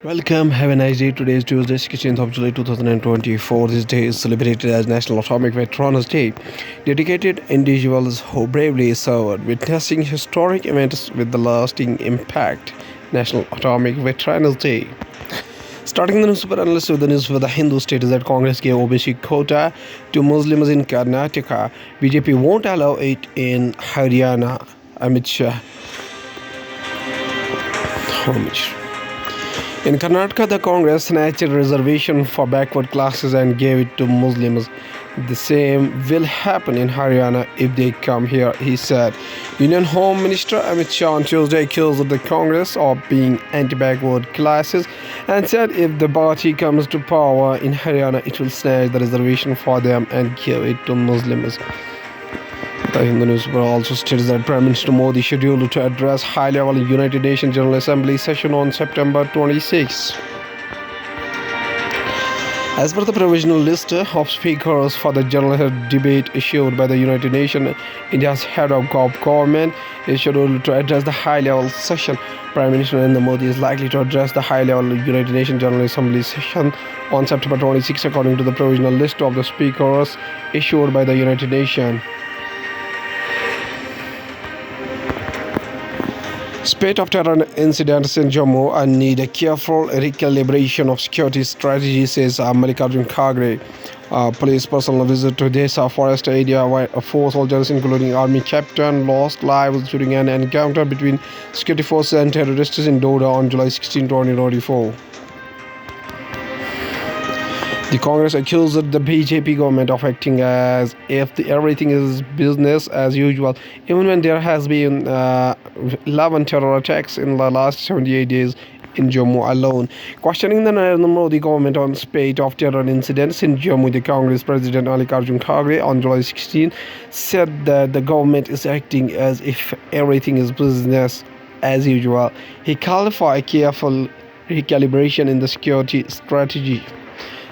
Welcome, have a nice day. Today is Tuesday, 16th of July 2024. This day is celebrated as National Atomic Veterans Day. Dedicated individuals who bravely served, witnessing historic events with the lasting impact. National Atomic Veterans Day. Starting the newspaper analyst with the news for the Hindu status that Congress gave OBC quota to Muslims in Karnataka. BJP won't allow it in Haryana. Amit Shah. In Karnataka, the Congress snatched a reservation for backward classes and gave it to Muslims. The same will happen in Haryana if they come here, he said. Union Home Minister Amit Shah on Tuesday accused the Congress of being anti-backward classes and said if the party comes to power in Haryana, it will snatch the reservation for them and give it to Muslims. The Hindu newspaper also states that Prime Minister Modi scheduled to address high-level United Nations General Assembly session on September 26. As per the provisional list of speakers for the general debate issued by the United Nations, India's head of government is scheduled to address the high-level session. Prime Minister Narendra Modi is likely to address the high-level United Nations General Assembly session on September 26, according to the provisional list of the speakers issued by the United Nations. Spate of terror incidents in Jammu and need a careful recalibration of security strategy, says Mallikarjun Kharge. Police personal visit to Desa forest area where 4 soldiers including army captain lost lives during an encounter between security forces and terrorists in Doda on July 16, 2024. The Congress accused the BJP government of acting as if everything is business as usual, even when there has been 11 terror attacks in the last 78 days in Jammu alone. Questioning the Narendra Modi government on spate of terror incidents in Jammu, the Congress President Mallikarjun Kharge on July 16 said that the government is acting as if everything is business as usual. He called for a careful recalibration in the security strategy.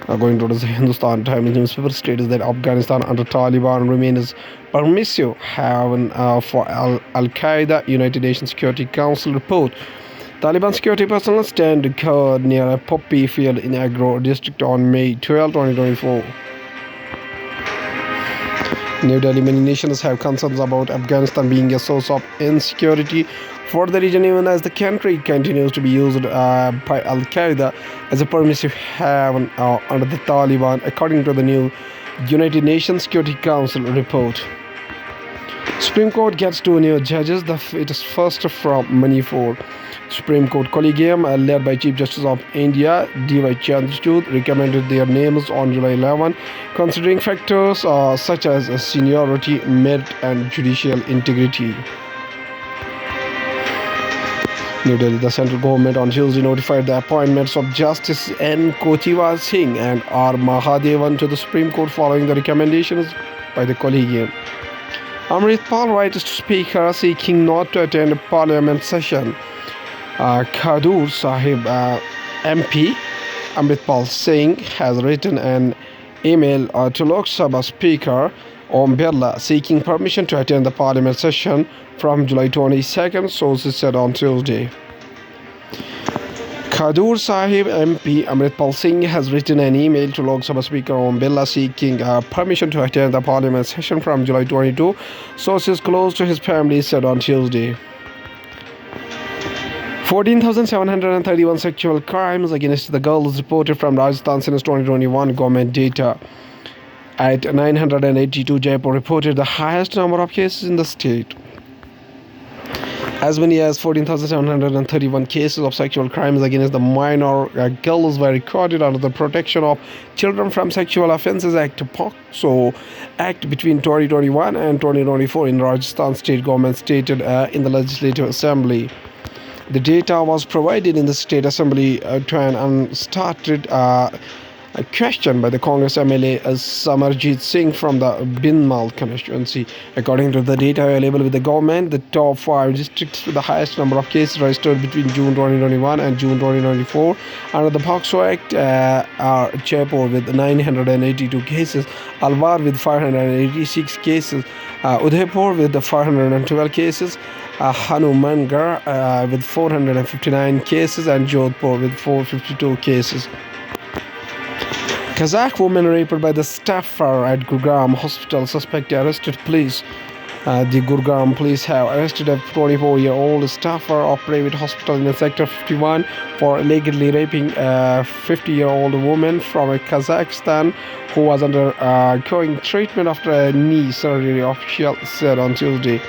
Going to the Hindustan Times newspaper states that Afghanistan under Taliban remains permissive haven for Al-Qaeda, United Nations Security Council report. Taliban security personnel stand guard near a poppy field in Agro district on May 12, 2024. New Delhi, many nations have concerns about Afghanistan being a source of insecurity for the region, even as the country continues to be used by Al-Qaeda as a permissive haven under the Taliban, according to the new United Nations Security Council report. Supreme Court gets 2 new judges, it is first from Manipur. Supreme Court Collegium, led by Chief Justice of India, D.Y. Chandrachud, recommended their names on July 11, considering factors such as seniority, merit, and judicial integrity. New Delhi, the central government on Tuesday notified the appointments of Justice N. Kotiwa Singh and R. Mahadevan to the Supreme Court following the recommendations by the Collegium. Amrit Pal writes to Speaker seeking not to attend a Parliament session. Khadur Sahib MP Amritpal Singh has written an email to Lok Sabha Speaker Om Birla seeking permission to attend the Parliament session from July 22nd, sources said on Tuesday. Khadur Sahib MP Amritpal Singh has written an email to Lok Sabha Speaker Om Birla seeking permission to attend the Parliament session from July 22, sources close to his family said on Tuesday. 14,731 sexual crimes against the girls reported from Rajasthan since 2021, government data. At 982, Jaipur reported the highest number of cases in the state. As many as 14,731 cases of sexual crimes against the minor girls were recorded under the Protection of Children from Sexual Offences Act (POCSO) Act between 2021 and 2024 in Rajasthan state government stated in the Legislative Assembly. The data was provided in the State Assembly to an unstarted questioned by the Congress MLA Samarjit Singh from the Binmal constituency. According to the data available with the government, the top 5 districts with the highest number of cases registered between June 2021 and June 2024 under the POCSO Act are Jaipur with 982 cases, Alwar with 586 cases, Udaipur with 512 cases, Hanumangarh with 459 cases, and Jodhpur with 452 cases. Kazakh woman raped by the staffer at Gurugram hospital. Suspect arrested. Police. The Gurugram police have arrested a 24-year-old staffer of private hospital in Sector 51 for allegedly raping a 50-year-old woman from Kazakhstan who was undergoing treatment after a knee surgery, official said on Tuesday.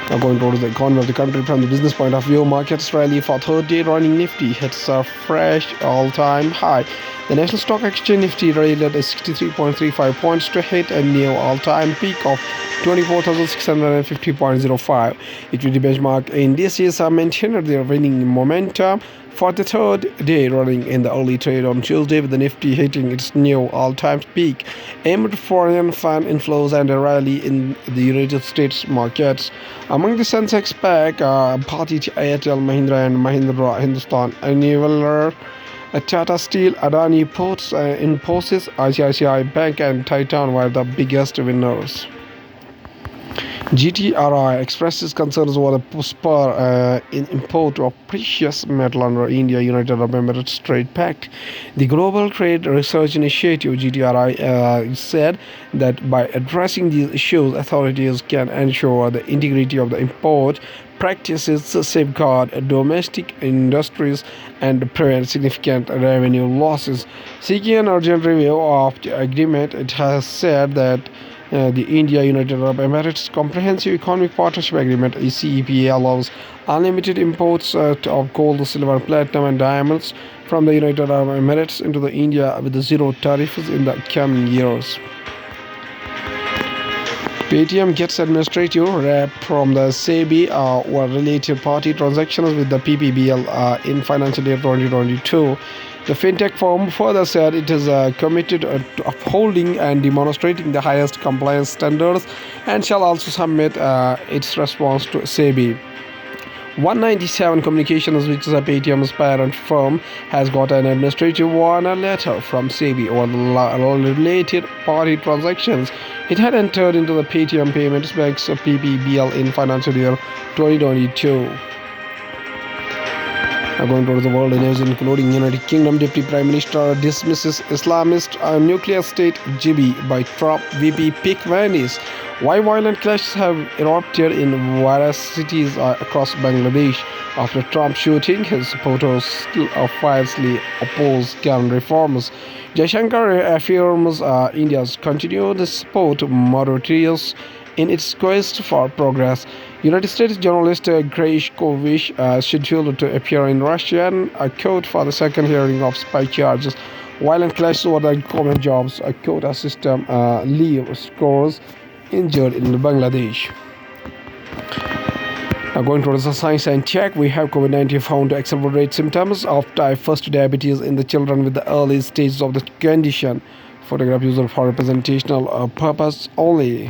Now going towards the economy of the country from the business point of view, markets rally for third day running. Nifty hits a fresh all-time high. The National Stock Exchange Nifty rallied 63.35 points to hit a new all-time peak of 24,650.05. Equity benchmark indices are maintained their winning momentum for the third day running in the early trade on Tuesday, with the Nifty hitting its new all-time peak amid foreign fund inflows and a rally in the United States markets. Among the Sensex pack, Bharti Airtel, Mahindra and Mahindra Hindustan Unilever, Tata Steel, Adani Ports, Infosys, ICICI Bank and Titan were the biggest winners. GTRI expresses concerns over the spur in import of precious metal under India-United Arab Emirates Trade Pact. The Global Trade Research Initiative (GTRI) said that by addressing these issues, authorities can ensure the integrity of the import practices, safeguard domestic industries, and prevent significant revenue losses. Seeking an urgent review of the agreement, it has said that the India-United Arab Emirates Comprehensive Economic Partnership Agreement (CEPA) allows unlimited imports of gold, silver, platinum, and diamonds from the United Arab Emirates into the India with zero tariffs in the coming years. Paytm gets administrative rep from the SEBI or related party transactions with the PPBL in financial year 2022. The fintech firm further said it is committed to upholding and demonstrating the highest compliance standards and shall also submit its response to SEBI. 197 Communications, which is a Paytm's parent firm, has got an administrative warning letter from SEBI over the related party transactions it had entered into the Paytm Payments Bank's PPBL in financial year 2022. Now going towards the world news, including United Kingdom Deputy Prime Minister dismisses Islamist nuclear state GB by Trump VP pick Venice. Why violent clashes have erupted in various cities across Bangladesh after Trump shooting. His supporters still fiercely oppose gun reforms. Jaishankar affirms India's continued support Mauritius in its quest for progress. United States journalist Grace Kovish scheduled to appear in Russian court for the second hearing of spy charges. Violent clashes over the government jobs quota system leave scores injured in Bangladesh. Now going towards the science and tech, we have COVID-19 found to accelerate symptoms of type 1 diabetes in the children with the early stages of the condition. Photograph used for representational purpose only.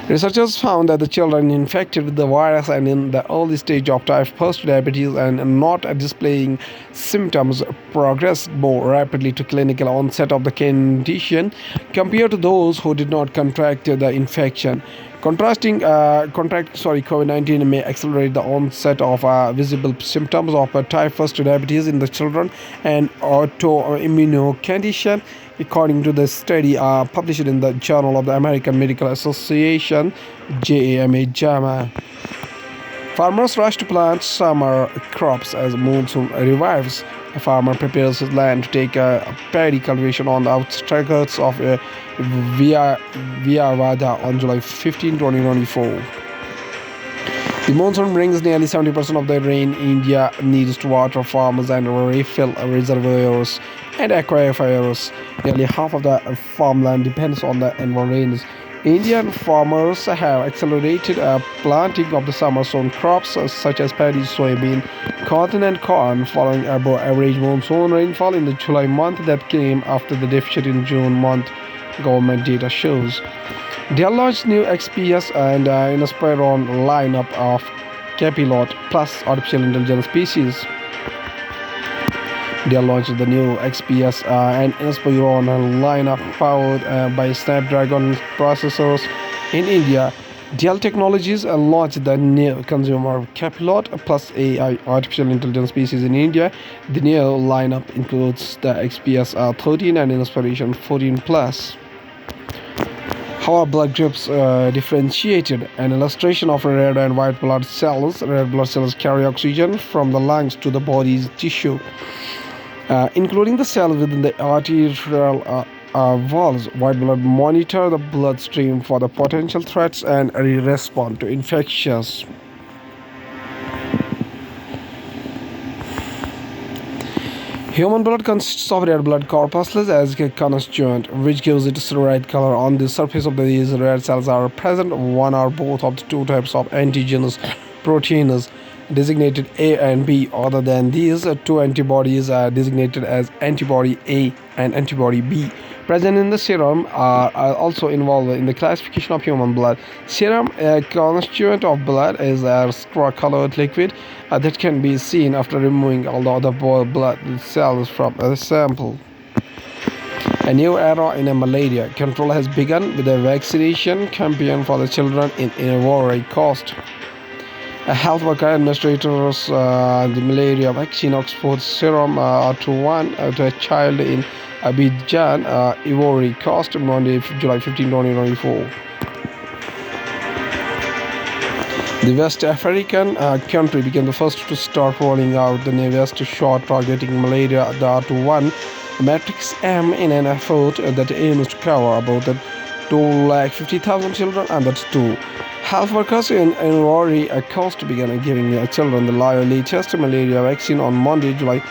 Researchers found that the children infected with the virus and in the early stage of type 1 diabetes and not displaying symptoms progressed more rapidly to clinical onset of the condition compared to those who did not contract the infection. COVID-19 may accelerate the onset of visible symptoms of type 1 diabetes in the children and autoimmune condition, according to the study published in the Journal of the American Medical Association, JAMA. Farmers rush to plant summer crops as monsoon revives. A farmer prepares his land to take a paddy cultivation on the outskirts of Vijayawada on July 15, 2024. The monsoon brings nearly 70% of the rain India needs to water farms and refill reservoirs and aquifers. Nearly half of the farmland depends on the rains. Indian farmers have accelerated planting of the summer sown crops such as paddy, soybean, cotton, and corn following above average monsoon rainfall in the July month that came after the deficit in June month, government data shows. They launched new XPS and Inspiron lineup of Capilot plus artificial intelligence species. They launched the new XPS and Inspiron lineup powered by Snapdragon processors in India. Dell Technologies launched the new consumer Capilot plus AI artificial intelligence species in India. The new lineup includes the XPS 13 and Inspiration 14 plus. How are blood groups differentiated? An illustration of red and white blood cells. Red blood cells carry oxygen from the lungs to the body's tissue, including the cells within the arterial valves. White blood monitor the bloodstream for the potential threats and respond to infections. Human blood consists of red blood corpuscles as a constituent, which gives it its red color. On the surface of these red cells are present one or both of the two types of antigens proteins designated A and B. Other than these, two antibodies are designated as antibody A and antibody B present in the serum are also involved in the classification of human blood. Serum, a constituent of blood, is a straw-colored liquid that can be seen after removing all the other blood cells from a sample. A new era in malaria control has begun with a vaccination campaign for the children in Ivory Coast. A health worker administers the malaria vaccine Oxford serum to a child in Abidjan, Ivory Coast, Monday, July 15, 2024. The West African country became the first to start rolling out the newest shot targeting malaria, the R21 Matrix M, in an effort that aims to cover about 250,000 children under 2. Health workers in Ivory Coast began giving children the latest malaria vaccine on Monday, July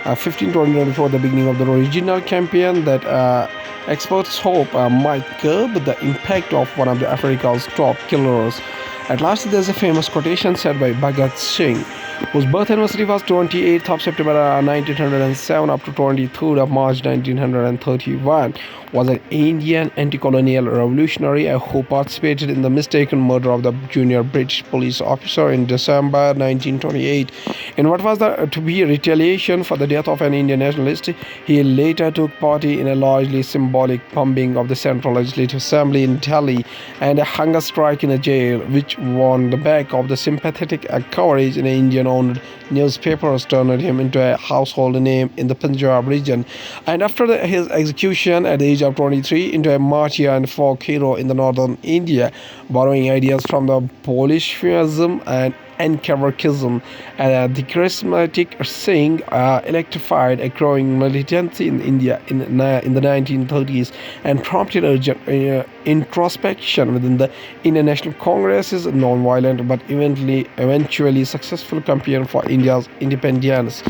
15, 2024, the beginning of the original campaign that experts hope might curb the impact of one of Africa's top killers. At last, there's a famous quotation said by Bhagat Singh, whose birth anniversary was 28th of September 1907 up to 23rd of March 1931, was an Indian anti-colonial revolutionary who participated in the mistaken murder of the junior British police officer in December 1928. In what was to be a retaliation for the death of an Indian nationalist, he later took part in a largely symbolic bombing of the Central Legislative Assembly in Delhi and a hunger strike in a jail, which won the back of the sympathetic coverage in Indian-owned newspapers, turned him into a household name in the Punjab region, and after his execution at the age of 23, into a martyr and folk hero in the northern India, borrowing ideas from the Bolshevism and anarchism. The charismatic Singh electrified a growing militancy in India in the 1930s and prompted urgent introspection within the Indian National Congress's non-violent but eventually successful campaign for India's independence.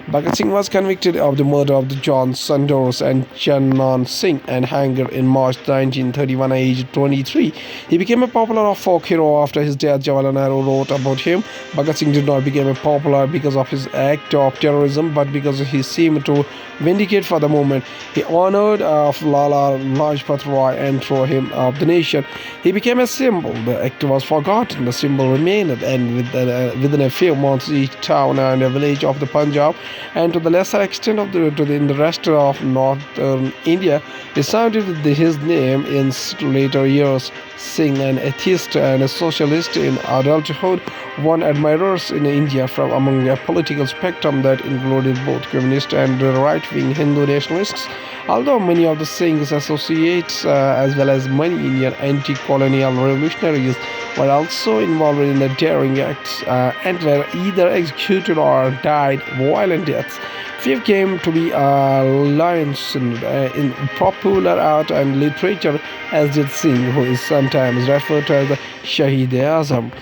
Bhagat Singh was convicted of the murder of John Sanders and Channan Singh and hanged in March 1931 at age 23. He became a popular folk hero after his death. Jawaharlal Nehru wrote about him. Bhagat Singh did not become popular because of his act of terrorism, but because he seemed to vindicate for the movement. He honored Lala Lajpat Rai and threw him of the nation. He became a symbol. The act was forgotten. The symbol remained, and within a few months, each town and a village of the Punjab, and to the lesser extent in the rest of northern India, resounded with his name in later years. Singh, an atheist and a socialist in adulthood, won admirers in India from among a political spectrum that included both communist and right-wing Hindu nationalists. Although many of the Singh's associates, as well as many Indian anti-colonial revolutionaries, were also involved in the daring acts and were either executed or died violent deaths, few came to be licensed in popular art and literature, as did Singh, who is sometimes referred to as the Shahid-e-Azam.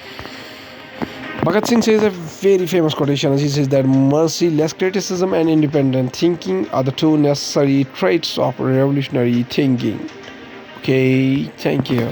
Bhagat Singh says a very famous quotation. He says that merciless criticism and independent thinking are the two necessary traits of revolutionary thinking. Okay, thank you.